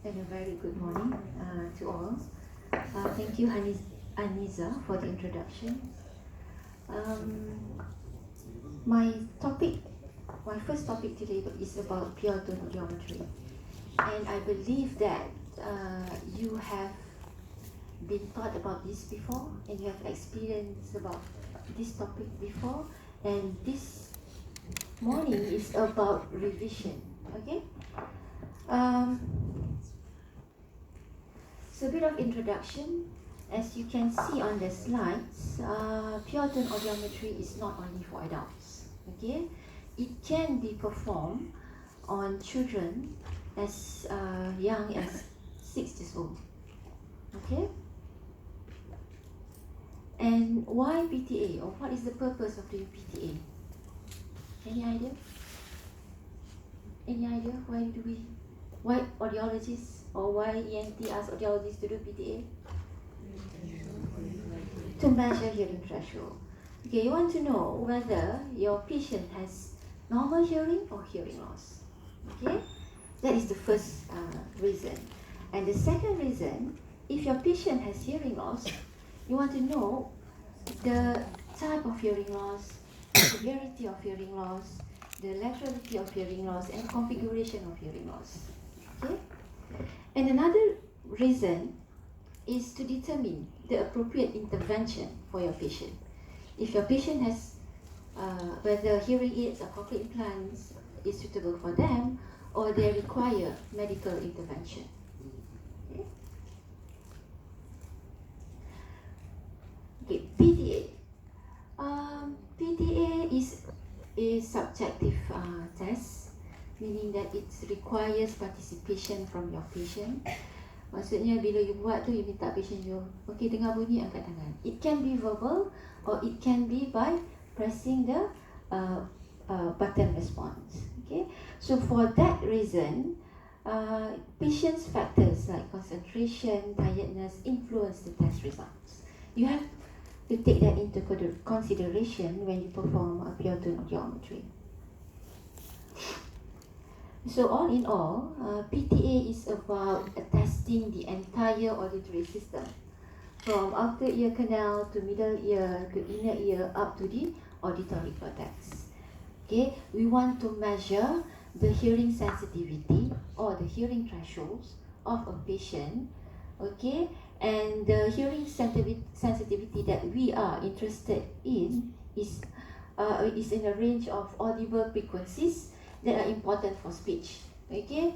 And a very good morning to all. Thank you, Aniza, for the introduction. My first topic today is about pure tone audiometry. And I believe that you have been taught about this before, and you have experienced about this topic before. And this morning is about revision, okay? So a bit of introduction. As you can see on the slides, pure tone audiometry is not only for adults. Okay, it can be performed on children as young as 6 years old. Okay, and why PTA, or what is the purpose of doing PTA? Any idea? Any idea why audiologists or why ENT ask audiologists to do PTA? To measure hearing threshold. Okay, you want to know whether your patient has normal hearing or hearing loss. Okay, that is the first reason. And the second reason, if your patient has hearing loss, you want to know the type of hearing loss, the severity of hearing loss, the laterality of hearing loss, and configuration of hearing loss. Okay, and another reason is to determine the appropriate intervention for your patient. If your patient has whether hearing aids or cochlear implants is suitable for them, or they require medical intervention. Okay, PTA. PTA is a subjective test, meaning that it requires participation from your patient. Maksudnya bila you buat tu, you minta patient you, okay, dengar bunyi, angkat tangan. It can be verbal or it can be by pressing the button response. Okay, so for that reason, patient's factors like concentration, tiredness influence the test results. You have to take that into consideration when you perform a pure tone audiometry. So all in all, PTA is about testing the entire auditory system, from outer ear canal to middle ear to inner ear up to the auditory cortex. Okay, we want to measure the hearing sensitivity or the hearing thresholds of a patient. Okay, and the hearing sensitivity that we are interested in is in a range of audible frequencies that are important for speech. Okay,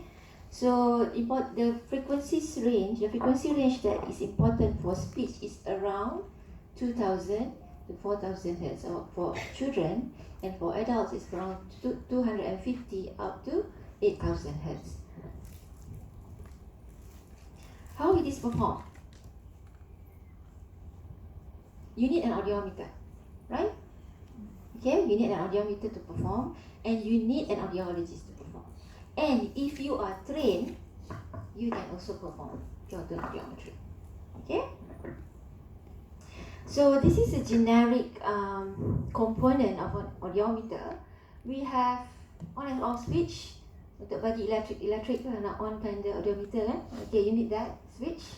so the frequency range that is important for speech is around 2000 to 4000 Hz for children, and for adults it's around 250 up to 8000 Hz. How it is performed? You need an audiometer, right? Okay, you need an audiometer to perform, and you need an audiologist to perform. And if you are trained, you can also perform pure tone audiometry. Okay? So this is a generic component of an audiometer. We have on and off switch. Untuk bagi electric tu nak onkan the audiometer kan. Okay, you need that switch.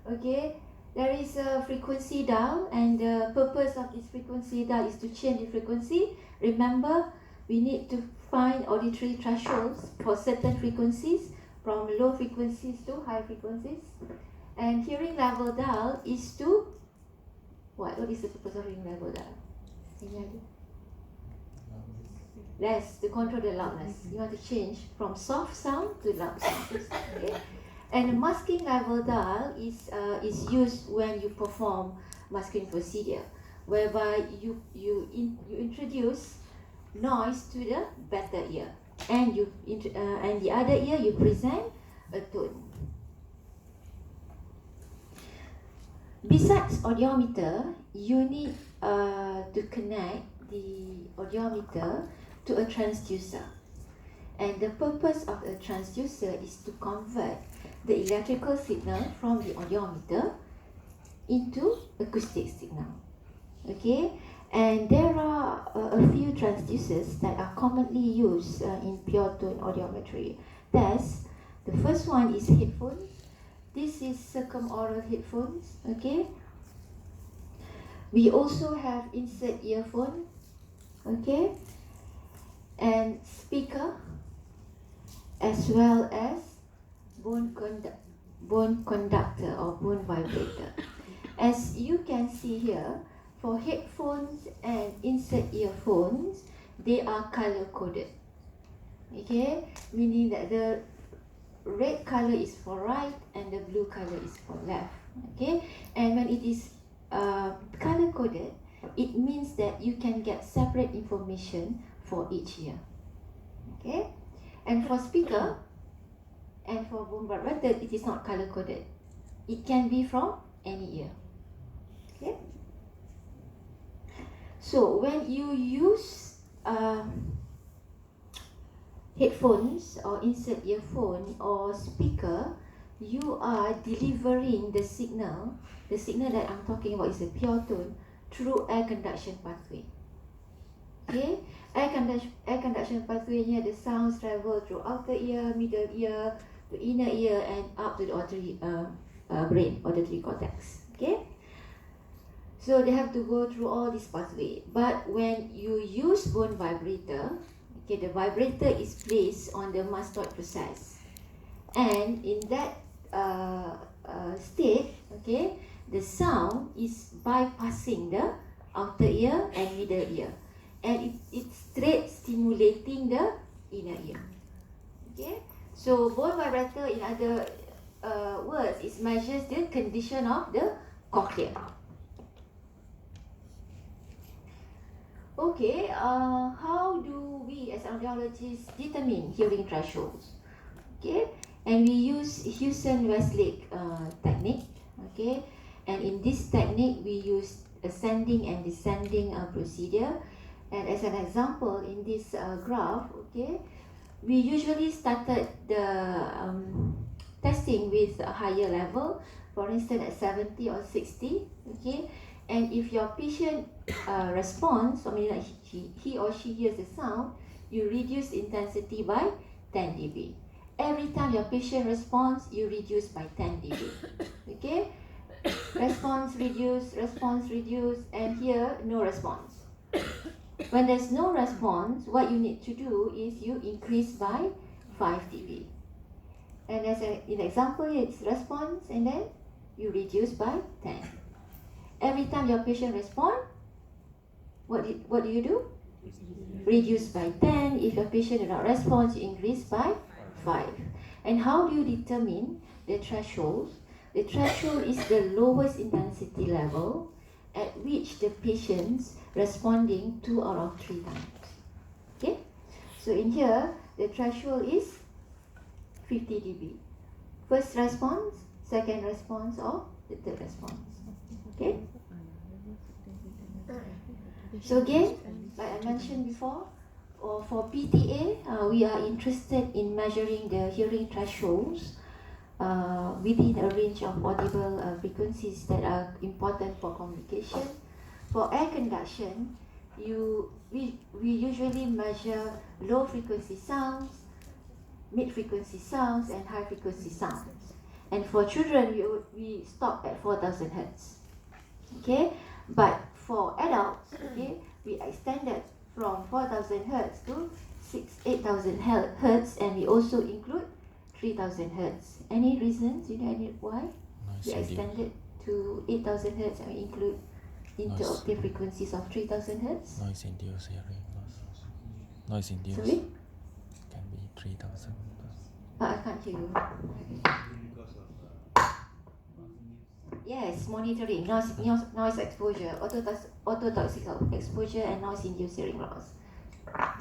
Okay, there is a frequency dial, and the purpose of this frequency dial is to change the frequency. Remember, we need to find auditory thresholds for certain frequencies, from low frequencies to high frequencies. And hearing level dial is to what is the purpose of hearing level dial? Any idea? Yes, to control the loudness. You want to change from soft sound to loud sound. Okay? And the masking level dial is used when you perform masking procedure, whereby you introduce noise to the better ear, and and the other ear you present a tone. Besides audiometer, you need to connect the audiometer to a transducer, and the purpose of a transducer is to convert the electrical signal from the audiometer into acoustic signal. Okay, and there are a few transducers that are commonly used in pure tone audiometry tests. The first first one is headphones. This is circumoral headphones. Okay. We also have insert earphone. Okay. And speaker, as well as bone conductor or bone vibrator. As you can see here, for headphones and insert earphones, they are color coded. Okay, meaning that the red color is for right and the blue color is for left. Okay, and when it is color coded, it means that you can get separate information for each ear. Okay, and for speaker and for bone vibrator, it is not color coded. It can be from any ear. Okay. So when you use headphones or insert earphone or speaker, you are delivering the signal. The signal that I'm talking about is a pure tone through air conduction pathway. Okay, air conduction pathway nya the sounds travel through outer ear, middle ear, to inner ear, and up to the auditory brain, auditory cortex. Okay. So they have to go through all this pathway. But when you use bone vibrator, okay, the vibrator is placed on the mastoid process, and in that state, okay, the sound is bypassing the outer ear and middle ear, and it's straight stimulating the inner ear. Okay, so bone vibrator, in other words, it measures the condition of the cochlea. Okay, how do we as audiologists determine hearing thresholds? Okay, and we use Hewson-Westlake technique. Okay, and in this technique we use ascending and descending procedure. And as an example in this graph, okay, we usually started the testing with a higher level, for instance at 70 or 60. Okay, and if your patient responds, I mean like he or she hears the sound, you reduce intensity by 10 dB. Every time your patient responds, you reduce by 10 dB. Okay, response reduce, and here no response. When there's no response, what you need to do is you increase by 5 dB. And as an example, it's response, and then you reduce by 10. Every time your patient responds, what do you do? Reduce by 10. If your patient does not respond, you increase by 5. And how do you determine the threshold? The threshold is the lowest intensity level at which the patient's responding 2 out of 3 times. Okay? So in here, the threshold is 50 dB. First response, second response, or the third response. Okay? So again, like I mentioned before, for PTA, we are interested in measuring the hearing thresholds within a range of audible frequencies that are important for communication. For air conduction, we usually measure low frequency sounds, mid frequency sounds, and high frequency sounds. And for children, we stop at 4,000 Hertz. Okay, but for adults, okay, we extended from 4,000 Hertz to 8,000 Hertz, and we also include 3,000 Hertz. Any reasons? You know why? We extended to 8,000 Hertz and we include interoctave frequencies of 3,000 Hertz. Noise induced hearing loss. Noise induced. Sorry? Can be 3,000. I can't hear you. Yes, monitoring noise exposure, ototoxic exposure, and noise-induced hearing loss.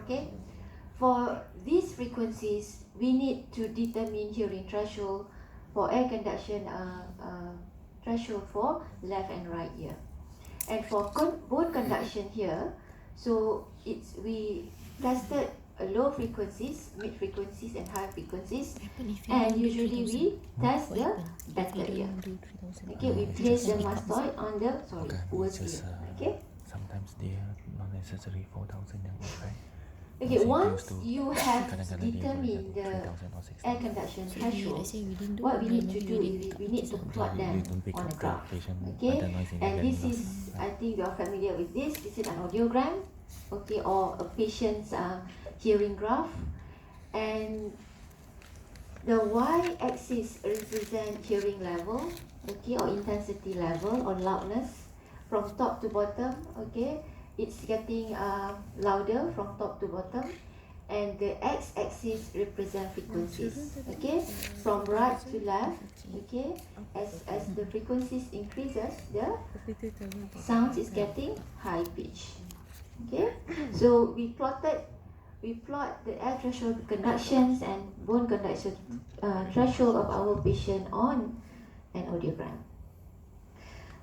Okay, for these frequencies, we need to determine hearing threshold for air conduction threshold for left and right ear, and for bone conduction here. So we tested low frequencies, mid frequencies, and high frequencies, and usually we test the better ear. Okay, we place the mastoid on the worst ear. Okay. Sometimes they are not necessary 4,000 and right. Okay, It's once used to you have kadang-kadang dia boleh determined jadi the 3,000 or 6,000. air conduction So threshold, let's say we didn't do, what we need then to maybe do we is didn't we need to practice plot You them don't pick on up a the graph. patient, Okay, ada noise in the and hearing this loss. is, I think you are familiar with this. This is an audiogram, okay, or a patient's hearing graph, and the y-axis represent hearing level, okay, or intensity level or loudness from top to bottom. Okay, it's getting louder from top to bottom, and the x-axis represent frequencies. Okay, from right to left. Okay, as the frequencies increases, the sound is getting high pitch. Okay, so we plot the air threshold conductions and bone conduction threshold of our patient on an audiogram.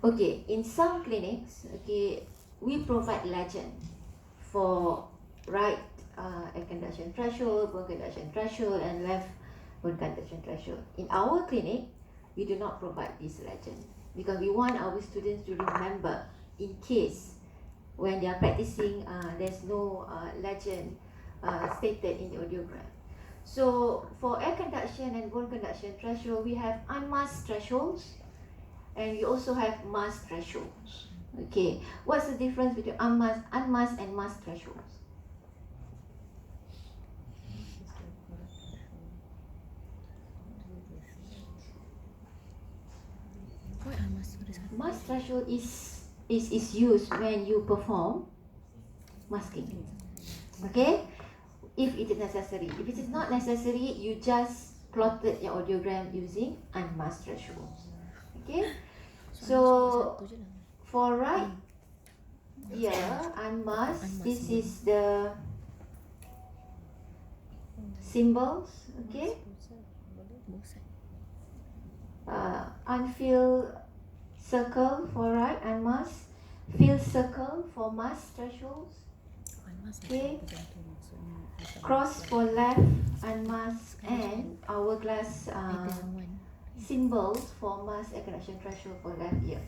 Okay, in some clinics, okay, we provide legend for right air conduction threshold, bone conduction threshold, and left bone conduction threshold. In our clinic, we do not provide this legend because we want our students to remember in case when they are practicing, there's no legend stated in the audiogram. So for air conduction and bone conduction threshold, we have unmasked thresholds and we also have masked thresholds. Okay, what's the difference between unmasked and masked thresholds? What are mask? Mask threshold is used when you perform masking. Okay, if it is necessary. If it is not necessary, you just plotted your audiogram using unmasked thresholds. Okay, so for right ear unmasked, this is the symbols. Okay, unfilled circle for right unmasked, filled circle for masked thresholds. Okay, cross for left unmasked, and hourglass symbols for masked air conduction threshold for left ear.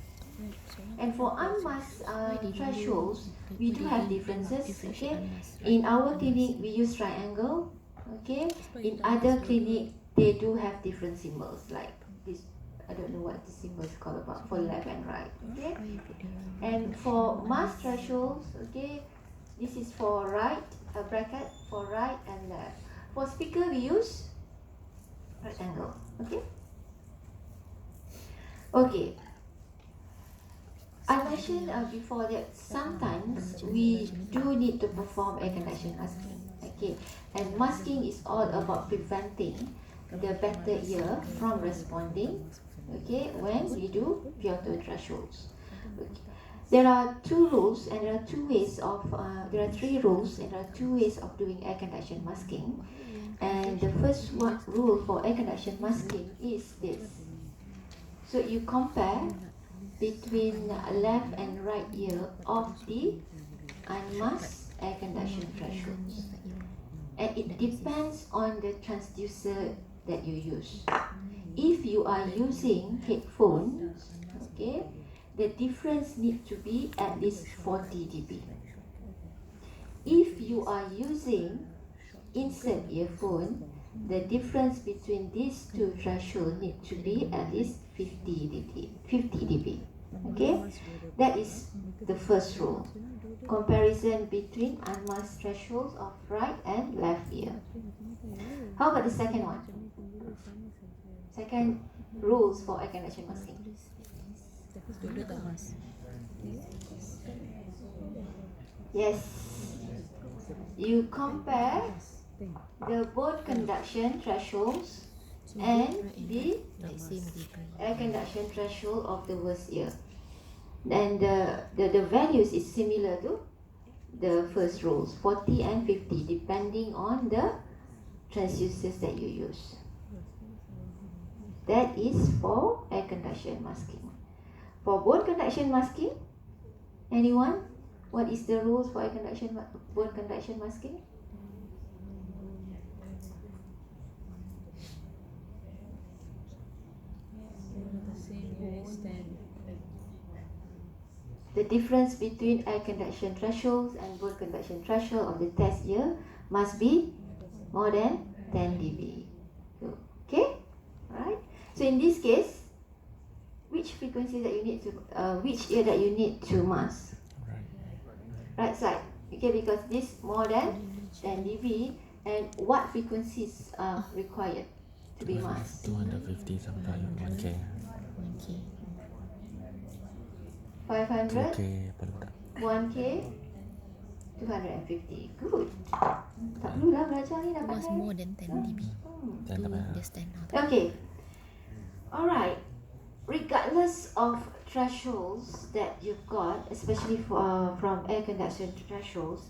And for unmasked thresholds, we do have differences. Okay, in our clinic we use triangle. Okay, in other clinic they do have different symbols like this. I don't know what this symbol is called about for left and right. Okay, and for masked thresholds, okay, this is for right, a bracket for right and left. For speaker we use right angle. Okay. Okay. I mentioned before that sometimes we do need to perform air conduction masking. Okay, and masking is all about preventing the better ear from responding. Okay, when we do Kyoto thresholds. Okay. There are two rules and there are two ways of. There are three rules and there are two ways of doing air conduction masking. And the first rule for air conduction masking is this. So you compare between left and right ear of the unmasked air conduction thresholds. And it depends on the transducer that you use. If you are using headphones, okay, the difference needs to be at least 40 dB. If you are using insert earphone, the difference between these two thresholds need to be at least 50 dB. 50 dB. Okay, that is the first rule. Comparison between unmasked thresholds of right and left ear. How about the second one? Second rules for air conduction masking. Yes, you compare the bone conduction thresholds and the air conduction threshold of the worst ear. And the values is similar to the first rules, 40 and 50, depending on the transducers that you use. That is for air conduction masking. For bone conduction masking, anyone? What is the rules for bone conduction masking? The difference between air conduction thresholds and bone conduction threshold of the test ear must be more than 10 dB. Okay, alright. So in this case, which frequency that you need to, which ear that you need to mask? Right side. Okay, because this more than 10 dB, and what frequencies are required to be masked? 250 sometimes 1K. 500, 2K paling tak. 1K, 250. Good. Tak perlulah belajar ni dah Was pandai. more than 10 dB. Dan tak payah. Dia stand out. Okay. Alright. Regardless of thresholds that you've got, especially from air conduction thresholds,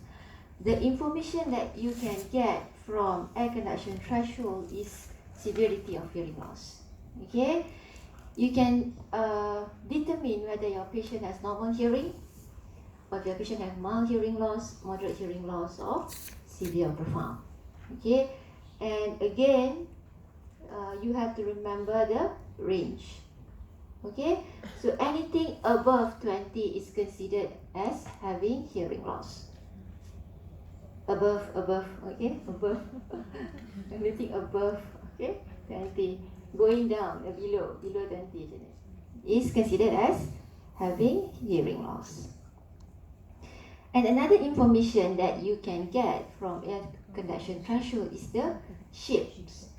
the information that you can get from air conduction threshold is severity of hearing loss. Okay? You can determine whether your patient has normal hearing, or if your patient has mild hearing loss, moderate hearing loss, or severe or profound. Okay? And again, you have to remember the range. Okay? So anything above 20 is considered as having hearing loss. Above, okay? Above. Anything above, okay? 20. Going down, below 20 is considered as having hearing loss. And another information that you can get from air conduction threshold is the shapes,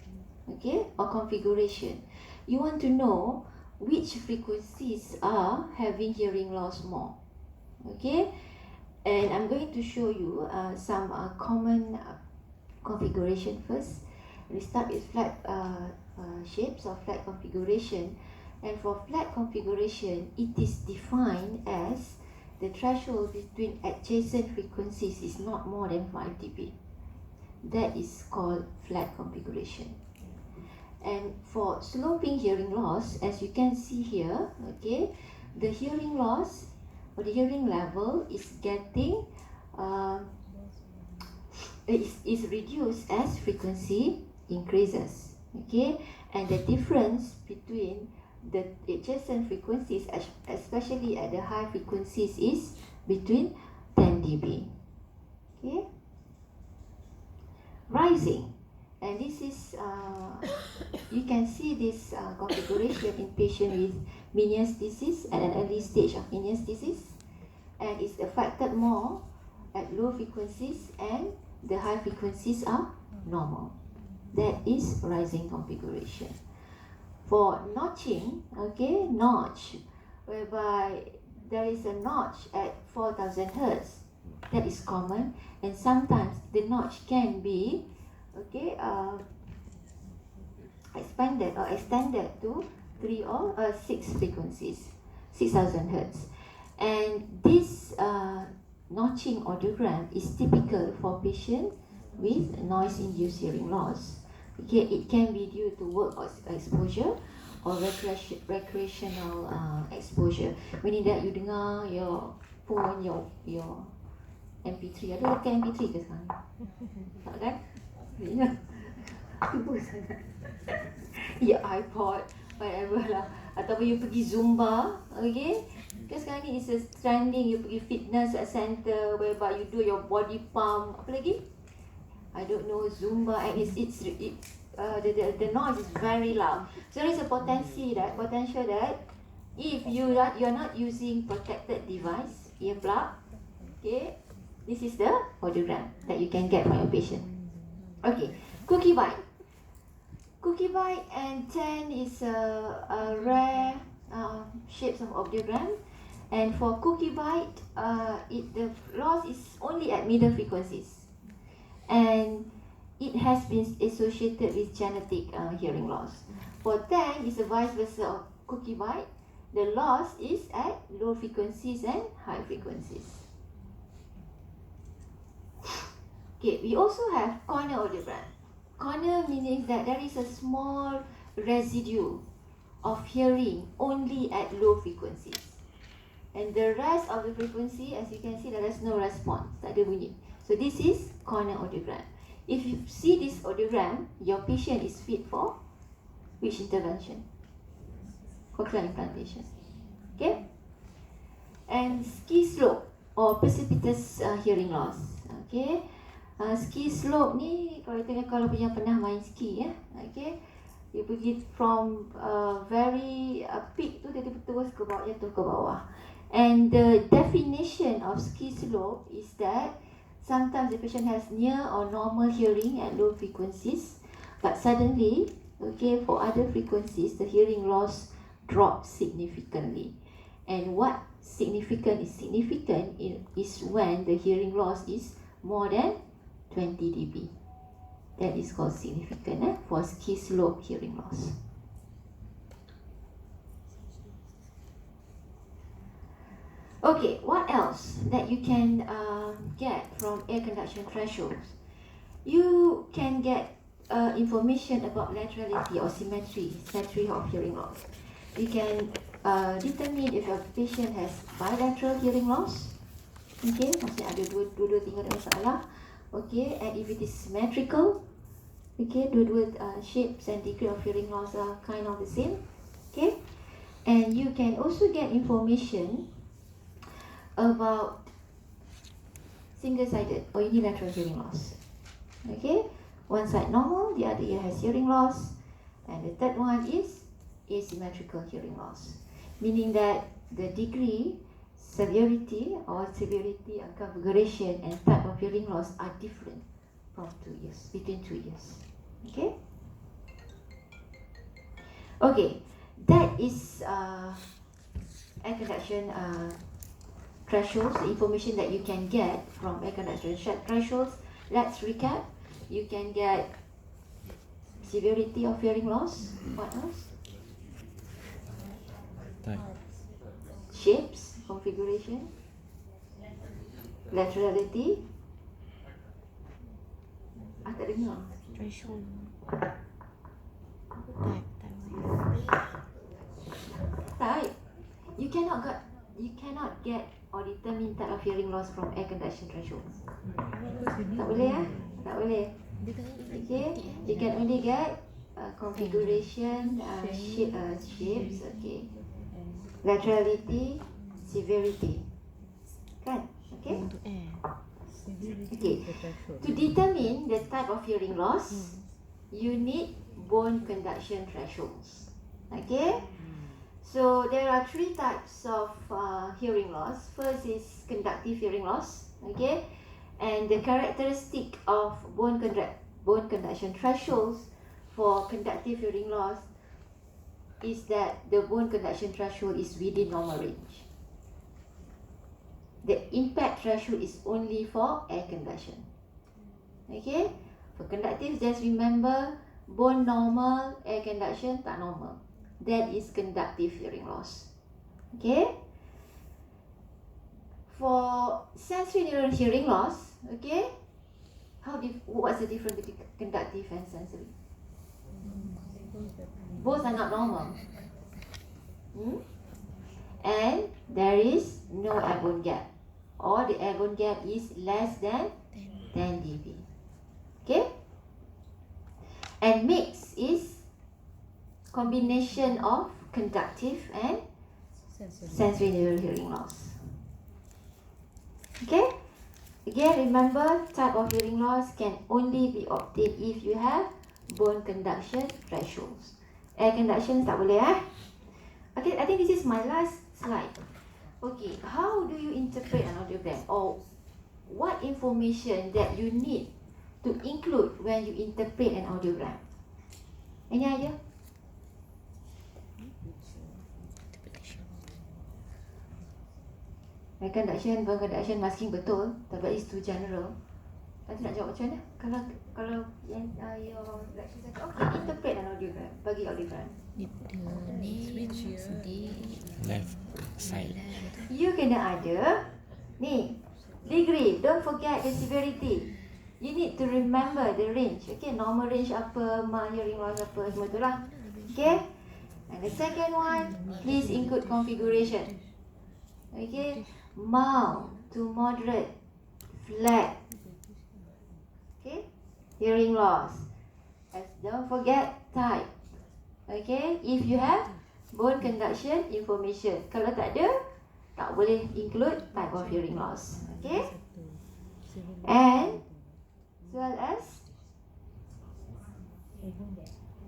okay, or configuration. You want to know which frequencies are having hearing loss more, okay? And I'm going to show you some common configuration first. We start with flat shapes or flat configuration. And for flat configuration, it is defined as the threshold between adjacent frequencies is not more than 5 dB. That is called flat configuration. And for sloping hearing loss, as you can see here, okay, the hearing loss or the hearing level is getting is reduced as frequency increases, okay, and the difference between the adjacent frequencies, especially at the high frequencies, is between 10 dB. Okay, rising, and this is you can see this configuration in patient with menisthesis at an early stage of menisthesis, and it's affected more at low frequencies, and the high frequencies are normal. That is rising configuration. For notching, okay, notch, whereby there is a notch at 4000 Hertz, that is common, and sometimes the notch can be, okay, expanded or extended to 3 or 6 frequencies, 6000 Hertz. And this notching audiogram is typical for patients with noise-induced hearing loss. Okay, it can be due to work exposure or recreational exposure. Meaning that you dengar your phone, your MP3. Ada letak MP3 ke sekarang? Tak kan? Ya. Tiba sangat. Ya, iPod, whatever lah. Ataupun you pergi Zumba, okay? Because sekarang ni is a trending, you pergi fitness center whereby you do your body pump. Apa lagi? I don't know, Zumba, and the noise is very loud. So there is a potential that if you are not using protected device, earplug, okay, this is the audiogram that you can get from your patient. Okay, cookie bite. Cookie bite and 10 is a rare shapes of audiogram. And for cookie bite, the loss is only at middle frequencies. And it has been associated with genetic hearing loss. For 10, it's a vice versa of cookie bite. The loss is at low frequencies and high frequencies. Okay, we also have corner audiogram. Corner meaning that there is a small residue of hearing only at low frequencies. And the rest of the frequency, as you can see, there is no response, tak ada bunyi. So this is corner audiogram. If you see this audiogram, your patient is fit for which intervention? Cochlear implantation. Okay? And ski slope or precipitous hearing loss. Okay? ski slope ni kalau punya pernah main ski ya, okay, you pergi from very peak tu dia terus ke bawah, jatuh ke bawah. And the definition of ski slope is that sometimes the patient has near or normal hearing at low frequencies, but suddenly, okay, for other frequencies the hearing loss drops significantly. And what significant is when the hearing loss is more than 20 dB. That is called significant for ski slope hearing loss. Okay, what else that you can get from air conduction thresholds? You can get information about laterality or symmetry of hearing loss. You can determine if your patient has bilateral hearing loss. Okay, maksudnya ada dua-dua tinggal ada masalah. Okay, and if it is symmetrical, okay, dua-dua shapes and degree of hearing loss are kind of the same. Okay, and you can also get information about single-sided or unilateral hearing loss. Okay, one side normal, the other ear has hearing loss, and the third one is asymmetrical hearing loss, meaning that the degree, severity and configuration and type of hearing loss are different from 2 years, between 2 years. Okay? Okay, that is air conduction thresholds, the information that you can get from air conduction thresholds. Let's recap. You can get severity of hearing loss. What else? Type. Shapes, configuration, laterality. Tak dengar. Threshold. Type. You cannot get or determine type of hearing loss from air conduction thresholds. Tak boleh ya? Tak boleh. Okay. You can only get configuration, shapes. Okay. Laterality, severity. Kan? Okay. Okay. To determine the type of hearing loss, you need bone conduction thresholds. Okay. So there are 3 types of hearing loss. First is conductive hearing loss. Okay. And the characteristic of bone conduction thresholds for conductive hearing loss is that the bone conduction threshold is within normal range. The impact threshold is only for air conduction. Okay? For conductive, just remember bone normal, air conduction tak normal. That is conductive hearing loss. Okay? For sensory neural hearing loss, okay? What's the difference between conductive and sensory? Both are not normal. And there is no airborne gap, or the airborne gap is less than 10 dB. Okay? And mix is combination of conductive and sensory neural hearing loss. Okay? Again, remember, type of hearing loss can only be obtained if you have bone conduction thresholds. Air conduction tak boleh Okay, I think this is my last slide. Okay, how do you interpret an audiogram, or what information that you need to include when you interpret an audiogram? Any idea? Air conduction, bone conduction, masking betul, tapi it's too general. Nanti nak jawab macam mana? Kalau yang your lecturer cakap, okay, interpret an audiogram, bagi audiogram. Left side. You kena ada ni degree. Don't forget the severity. You need to remember the range. Okay, normal range apa, mild hearing loss apa, semua tu lah. Okay. And the second one, please include configuration. Okay, mild to moderate, flat. Okay, hearing loss. Don't forget type. Okay, if you have bone conduction information. Kalau tak ada, tak boleh include type of hearing loss. Okay, and well as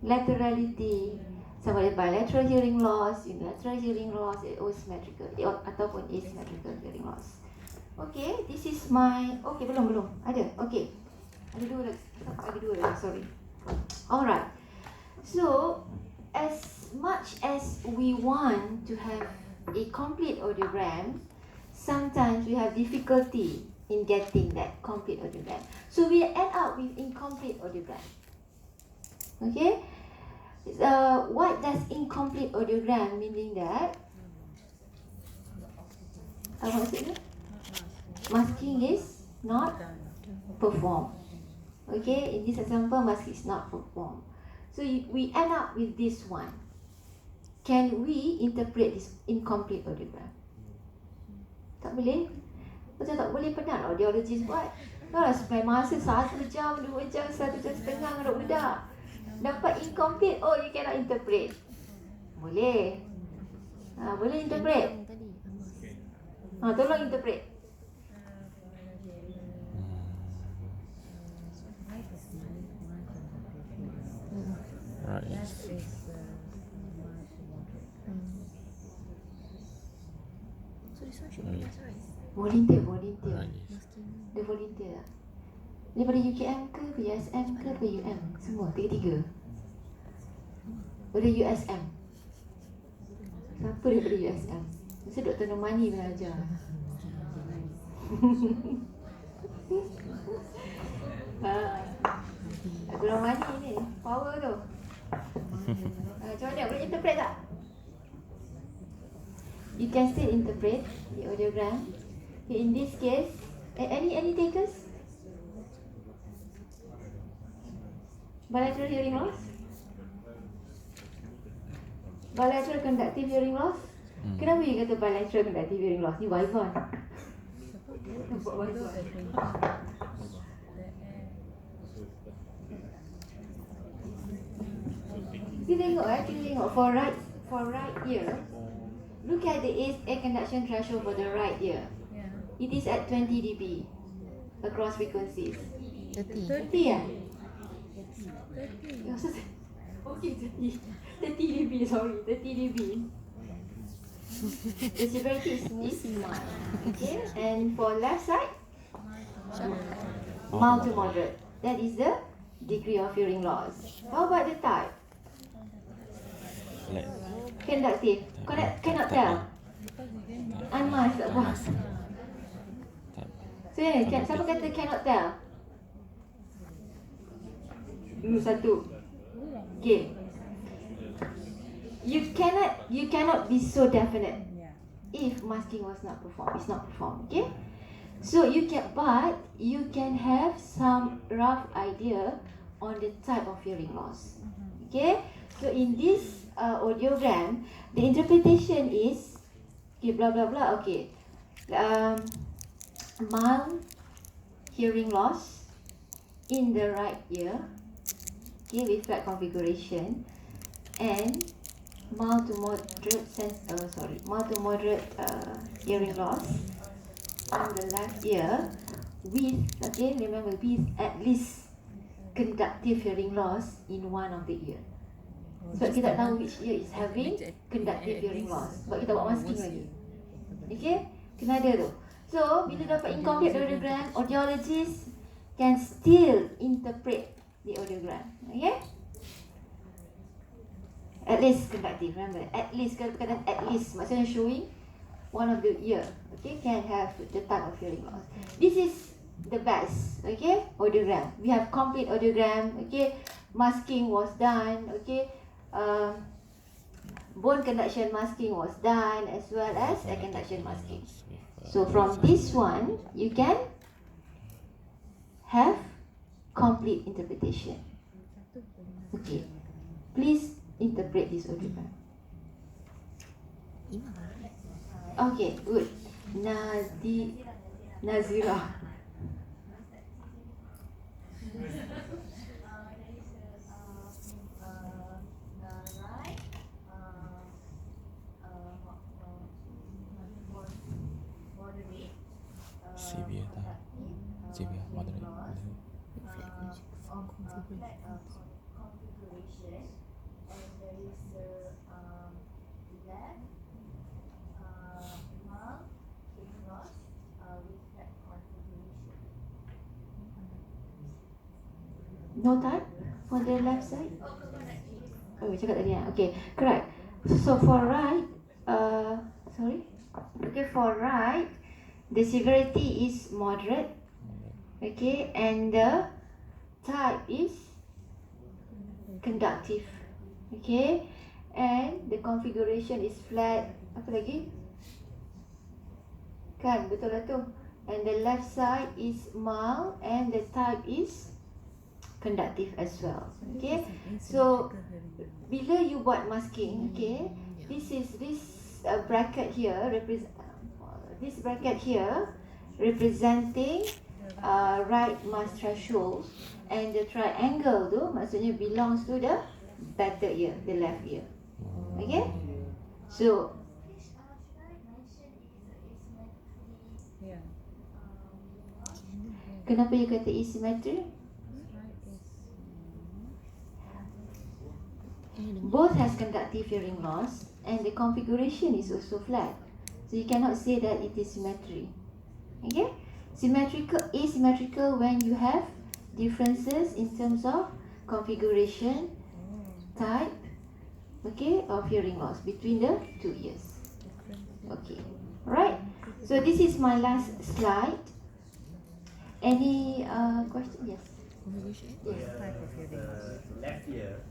laterality, sama ada bilateral hearing loss, unilateral hearing loss, asymmetrical ataupun asymmetrical hearing loss. Okay, this is my, okay, belum, ada, okay. Ada dua lagi, sorry. Alright, so as much as we want to have a complete audiogram, sometimes we have difficulty in getting that complete audiogram. So we end up with incomplete audiogram. Okay, what does incomplete audiogram meaning that? Apa maksudnya? Masking is not performed. Okay, in this example, masking is not performed. So we end up with this one. Can we interpret this incomplete audiogram? Tak boleh? Macam tak boleh, penat audiologist buat. Kalau spend masa 1 jam, 2 jam, 1 jam setengah dengan budak. Dapat incomplete, oh you cannot interpret. Boleh. Boleh interpret. Tolong interpret. Right. Volunteer. Right. Dia volunteer tak? Daripada UKM ke USM ke UM? Semua, tiga-tiga. Daripada USM. Siapa daripada USM? Mesti Dr. Normani pernah ajar. Dr. Normani ni, power tu. Macam mana? Boleh interpret tak? You can still interpret the audiogram. Okay, in this case, any takers? Bilateral hearing loss? Bilateral conductive hearing loss? Kenapa you kata bilateral conductive hearing loss? Ni Wyvern. Nampak Wyvern. Kita tengok for right ear. Look at the air conduction threshold for the right ear. It is at 20 dB across frequencies. 30 ya? 30. Okay, 30 dB, sorry, 30 dB. The severity is mild. Okay, and for left side, mild to moderate. That is the degree of hearing loss. How about the type? Conductive. Cannot tell. Unmasked tak puas. So siapa kata cannot tell? Satu. Okay. You cannot be so definite if masking was not performed. It's not performed. Okay. So you can have some rough idea on the type of hearing loss. Okay. So in this audiogram, the interpretation is okay, blah blah blah. Okay, mild hearing loss in the right ear. Okay, with flat configuration, and mild to moderate hearing loss on the left ear with, okay, remember, with at least conductive hearing loss in one of the ear. Sebab kita tak tahu which ear is having conductive hearing loss. Sebab kita buat masking lagi. Okay, kena ada tu. So, bila dapat incomplete audiogram, audiologist can still interpret the audiogram. Okay? At least conductive, remember. At least, kadang-kadang at least, maksudnya showing one of the ear, okay, can have the type of hearing loss. This is the best, okay, audiogram. We have complete audiogram, okay, masking was done, okay, bone conduction masking was done, as well as air conduction masking. So from this one, you can have complete interpretation. Okay, please interpret this audiogram. Okay, good. Nazira. Severe, moderate. select configuration, and there is left mount hearing loss with flat configuration. No type for the left side? Oh, we cakap tadi ya. Okay, correct. So for right, sorry. Okay, for right, the severity is moderate. Okay, and the type is conductive. Okay, and the configuration is flat. Apa lagi? Kan, betul lah tu. And the left side is mild and the type is conductive as well. Okay, so bila you buat masking, okay, this bracket here this bracket here representing right mass threshold, and the triangle tu maksudnya belongs to the better ear, the left ear. Okay, so kenapa you kata asymmetry? Both has conductive hearing loss and the configuration is also flat. So you cannot say that it is symmetry. Okay? Asymmetrical when you have differences in terms of configuration, type, okay, of hearing loss between the two ears. Okay. Right? So this is my last slide. Any question? Yes. Type of hearing loss. Left ear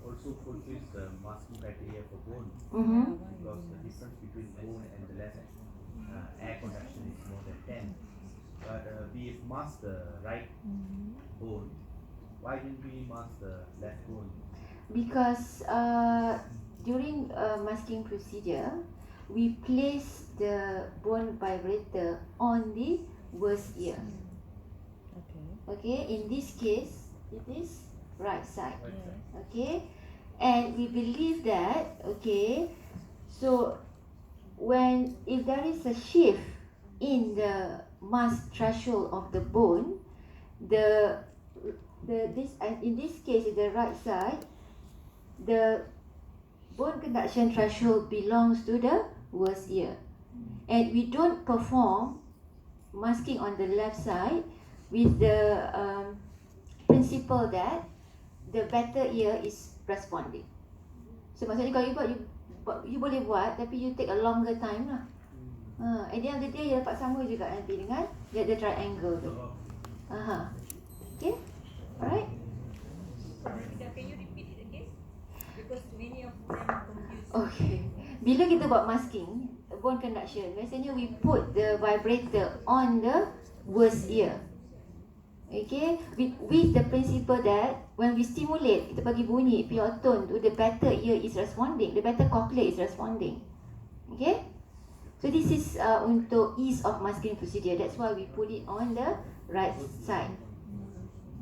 also fulfills the masking criteria for bone, because the difference between bone and the left air conduction is more than 10. But we mask the right bone. Why didn't we mask the left bone? Because during masking procedure, we place the bone vibrator on the worst ear. Okay, in this case, it is right side. Okay, and we believe that, okay, so if there is a shift in the mass threshold of the bone, in this case, the right side, the bone conduction threshold belongs to the worst ear, and we don't perform masking on the left side with the principle that the better ear is responding. So maksudnya kalau you boleh buat, tapi you take a longer time lah. At the end of the day, you dapat sama juga nanti dengan the triangle tu. Okay, alright. Can you repeat it again? Because many of them are confused. Okay, bila kita buat masking bone conduction, biasanya we put the vibrator on the worst ear. Okay, with the principle that when we stimulate, kita bagi bunyi pure tone to the better ear is responding, the better cochlea is responding. Okay, so this is untuk ease of masking procedure. That's why we put it on the right side.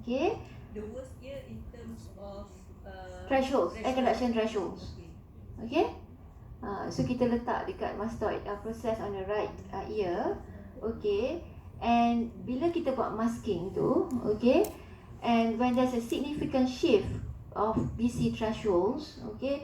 Okay, The worst ear in terms of thresholds, air conduction thresholds. Okay, so kita letak dekat mastoid process on the right ear. Okay, and bila kita buat masking tu, okay, and when there's a significant shift of BC thresholds, okay,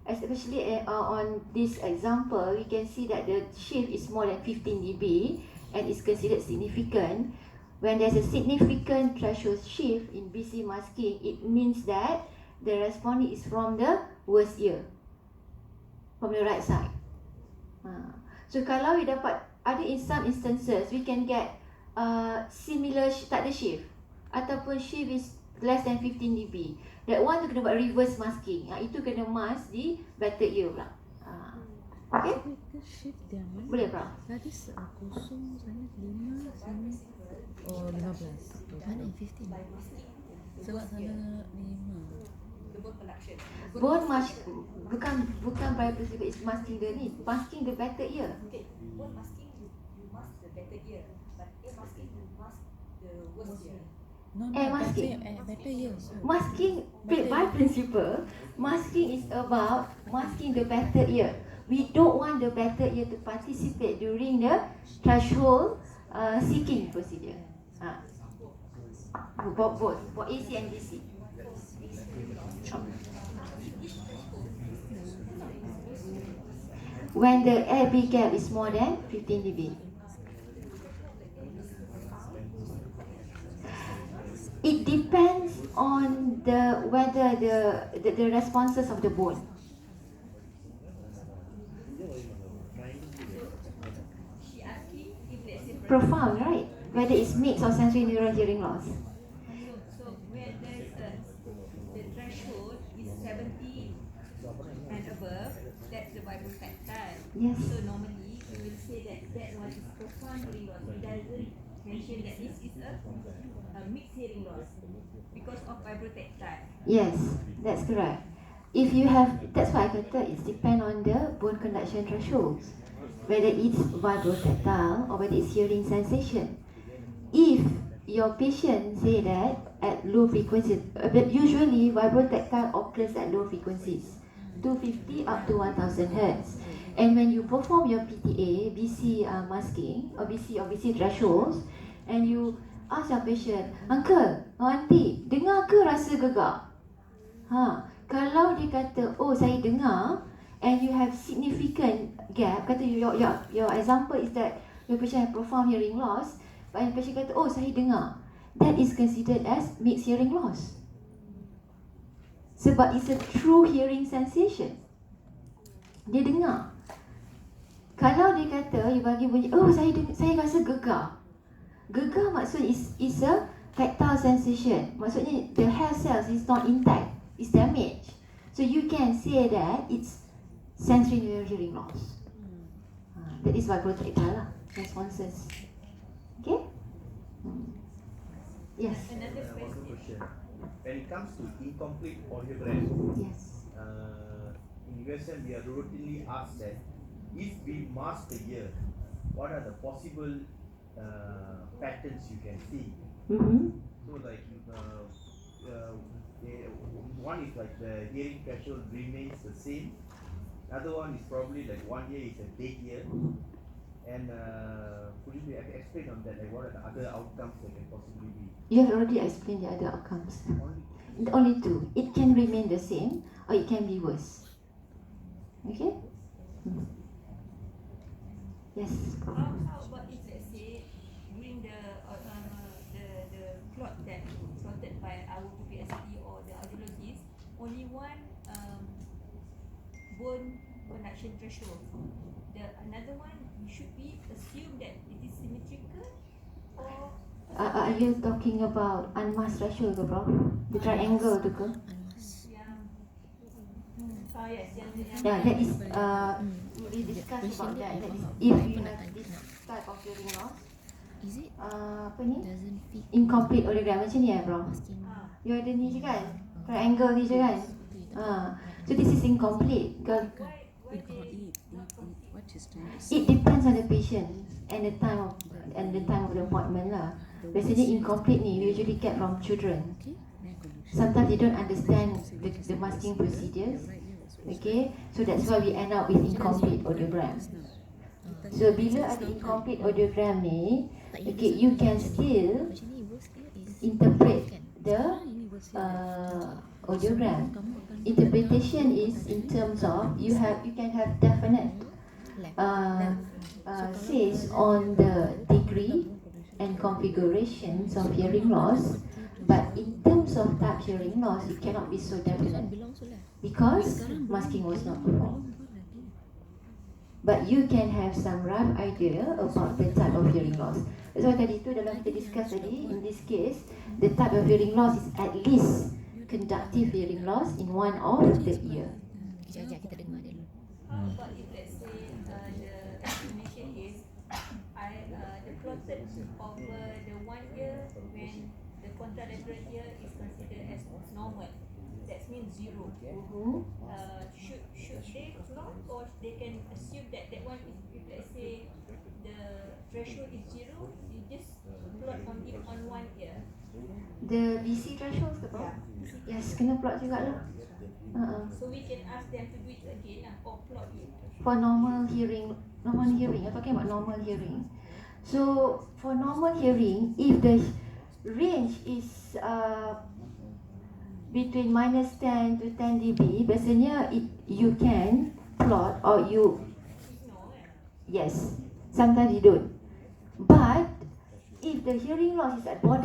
especially on this example, we can see that the shift is more than 15 dB and is considered significant. When there's a significant threshold shift in BC masking, it means that the responding is from the worst ear, from the right side. So kalau we dapat, ada in some instances we can get similar tak ada shift ataupun shift is less than 15 dB. That one tu kena buat reverse masking. Itu kena mask di better ear pula. Okay? Shift dia mana? Boleh Prof? Tadi kosong sana 5 sana. Oh 15. Mana yang 15? Sebab sana 5. the bone conduction. Bone mask bukan by principle is masking the ni, masking the better ear. Okay, bone masking you mask the better ear, but air masking you mask the worst ear. No, Air masking. Better ear. Masking by principle, masking is about masking the better ear. We don't want the better ear to participate during the threshold seeking procedure. Both AC and DC. When the AB gap is more than 15 dB. It depends on whether the responses of the bone. Profound, right? Whether it's mixed or sensory neural hearing loss. So where there's the threshold is 70 and above, that's the vibrotactile. Yes. So normally we will say that one is profound hearing loss. It doesn't mention that this is a mixed hearing loss because of vibrotactile. Yes, that's correct. If you have, that's why I kata it depends on the bone conduction thresholds, whether it's vibrotactile or whether it's hearing sensation. If your patient say that at low frequencies, but usually vibrotactile occurs at low frequencies, 250 up to 1000 hertz. And when you perform your PTA, BC masking or BC thresholds, and you ask your patient, uncle, auntie, dengar ke rasa gegak? Kalau dia kata, oh saya dengar, and you have significant gap, kata your example is that your patient have profound hearing loss, but the patient kata, oh saya dengar, that is considered as mixed hearing loss. Sebab it's a true hearing sensation. Dia dengar. Kalau dia kata, you bagi bunyi, oh saya rasa gegar. Gegar maksudnya is a tactile sensation. Maksudnya the hair cells is not intact, it's damaged. So you can say that it's sensory neural hearing loss. That is vibrotactile lah, responses. Okay? Yes. Another One more question. question. When it comes to incomplete audiogram, Yes. in USM we are routinely asked that if we mask the ear, what are the possible patterns you can see? Mm-hmm. So like one is like the hearing threshold remains the same. Another one is probably like 1 year is a dead year. And could you explain on that? Like what are the other outcomes that can possibly be? You have already explained the other outcomes. Only two. It can remain the same or it can be worse. Okay? Yes. How about if let's say during the plot that plotted by our PPST or the audiologist, only one bone conduction threshold. The another one should we assume that it is symmetrical or Are you talking about unmasked threshold ke, Prof? The triangle tu ke? yang yes yang Yeah, that is we discuss about that. That is if you have this type of hearing loss, Is it apa ni? doesn't fit Incomplete audiogram macam ni Prof? skin? You ada ni je kan? Triangle ni je kan? So this is incomplete. why We they call it not complete? what is trying to It depends on the patient and the time of the appointment lah. Biasanya incomplete ni we usually get from children. Okay, then I'm gonna show Sometimes they don't understand the masking procedures. Okay, so that's why we end up with incomplete audiogram. So bila ada incomplete audiogram ni, okay, you can still macam ni worst dia is interpret the ini worst audiogram. Interpretation is in terms of you can have definite says on the degree and configurations of hearing loss, but in terms of type hearing loss, it cannot be so definite because masking was not performed. But you can have some rough idea about the type of hearing loss. That's why tadi tu dalam kita discuss tadi, in this case, the type of hearing loss is at least conductive hearing loss in one of the ear. Sekejap kita dengar dia dulu. How about if let's say the explanation is the plotted over the 1 year when the contralateral ear is considered as normal. That means zero. Should they plot or they can assume that one is, if let's say the threshold is zero, you just plot on it on 1 year. The BC thresholds ke Prof? Yes, kena plot jugalah. So we can ask them to do it again or plot it. For normal hearing, I'm talking about normal hearing. So for normal hearing, if the range is between minus 10 to 10 dB, biasanya you can plot or you, yes, sometimes you don't. But if the hearing loss is at border